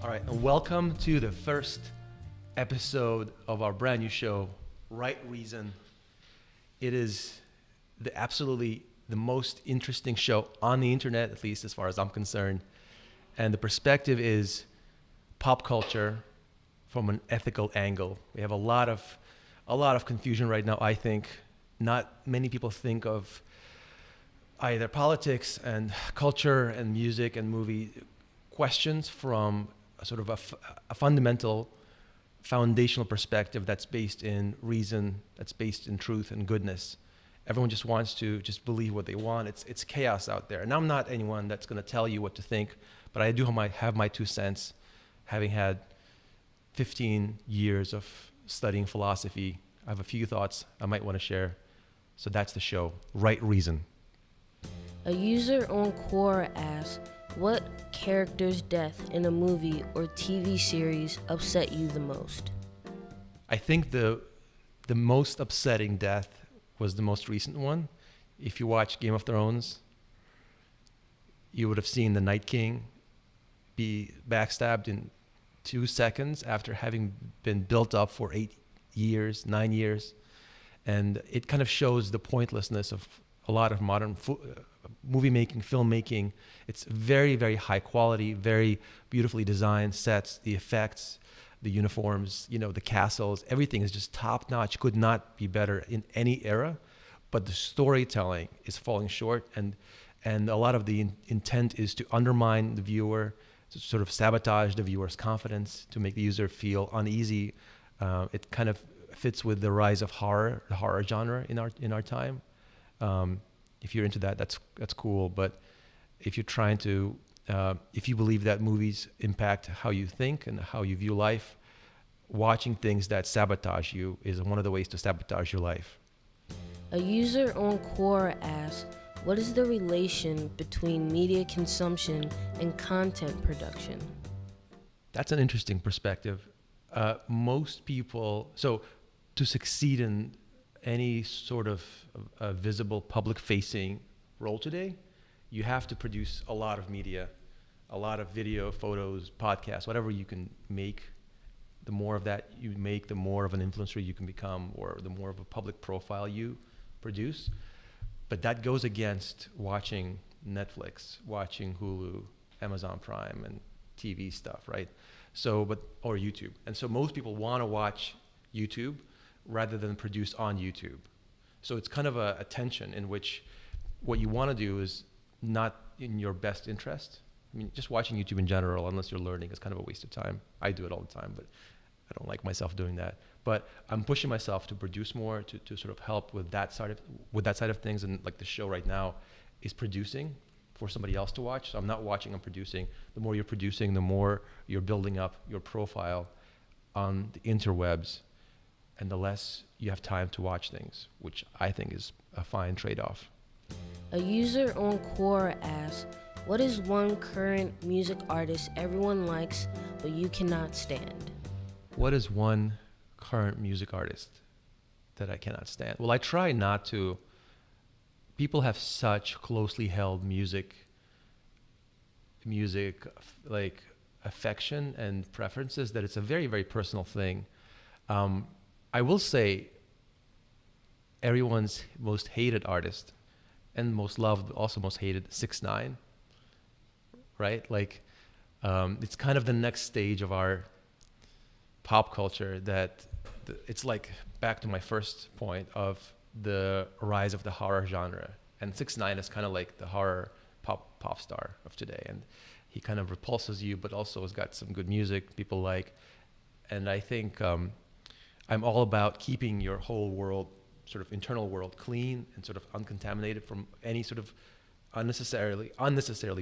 All right, and welcome to the first episode of our brand new show, Right Reason. It is absolutely the most interesting show on the internet, at least as far as I'm concerned. And the perspective is pop culture from an ethical angle. We have a lot of confusion right now, I think. Not many people think of either politics and culture and music and movie questions from a sort of a fundamental, foundational perspective that's based in reason, that's based in truth and goodness. Everyone just wants to just believe what they want. It's chaos out there. And I'm not anyone that's going to tell you what to think, but I do have my 2 cents, having had 15 years of studying philosophy. I have a few thoughts I might want to share. So that's the show, Right Reason. A user on Quora asks, what character's death in a movie or TV series upset you the most? I think the most upsetting death was the most recent one. If you watch Game of Thrones, you would have seen the Night King be backstabbed in 2 seconds after having been built up for 8 years, 9 years. And it kind of shows the pointlessness of a lot of modern movie making, filmmaking. It's very, very high quality, very beautifully designed sets, the effects, the uniforms, the castles, everything is just top notch, could not be better in any era. But the storytelling is falling short, and a lot of the intent is to undermine the viewer, to sort of sabotage the viewer's confidence, to make the user feel uneasy. It kind of fits with the rise of horror, the horror genre in our time. If you're into that, that's cool. But if you're trying to, if you believe that movies impact how you think and how you view life, watching things that sabotage you is one of the ways to sabotage your life. A user on Quora asks, what is the relation between media consumption and content production? That's an interesting perspective. Most people, so to succeed in any sort of visible public-facing role today, you have to produce a lot of media, a lot of video, photos, podcasts, whatever you can make. The more of that you make, the more of an influencer you can become, or the more of a public profile you produce. But that goes against watching Netflix, watching Hulu, Amazon Prime, and TV stuff, right? Or YouTube. And so most people want to watch YouTube rather than produce on YouTube. So it's kind of a tension in which what you want to do is not in your best interest. I mean, just watching YouTube in general, unless you're learning, is kind of a waste of time. I do it all the time, but I don't like myself doing that. But I'm pushing myself to produce more, to sort of help with that side of things. And like the show right now is producing for somebody else to watch. So I'm not watching, I'm producing. The more you're producing, the more you're building up your profile on the interwebs, and the less you have time to watch things, which I think is a fine trade-off. A user on Quora asks, what is one current music artist everyone likes but you cannot stand? What is one current music artist that I cannot stand? Well, I try not to. People have such closely held music like affection and preferences that it's a very, very personal thing. I will say everyone's most hated artist and most loved, also most hated, 6ix9ine, right? Like, it's kind of the next stage of our pop culture that it's like back to my first point of the rise of the horror genre. And 6ix9ine is kind of like the horror pop star of today. And he kind of repulses you, but also has got some good music people like. And I think I'm all about keeping your whole world, sort of internal world, clean and sort of uncontaminated from any sort of unnecessarily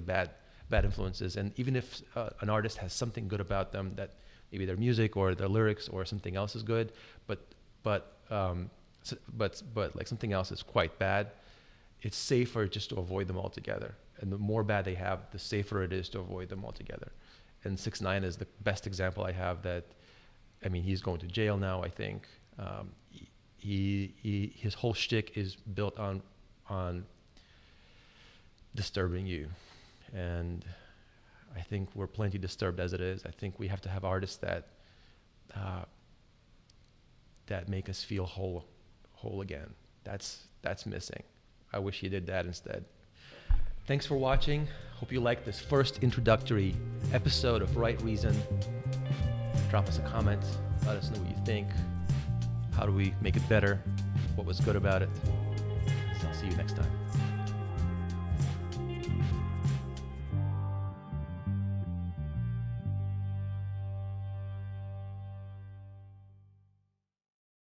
bad influences. And even if an artist has something good about them, that maybe their music or their lyrics or something else is good, but like something else is quite bad, it's safer just to avoid them altogether. And the more bad they have, the safer it is to avoid them altogether. And 6ix9ine is the best example I have that. I mean, he's going to jail now, I think. His whole shtick is built on disturbing you. And I think we're plenty disturbed as it is. I think we have to have artists that that make us feel whole again. That's missing. I wish he did that instead. Thanks for watching. Hope you liked this first introductory episode of Right Reason. Drop us a comment. Let us know what you think. How do we make it better? What was good about it? So I'll see you next time.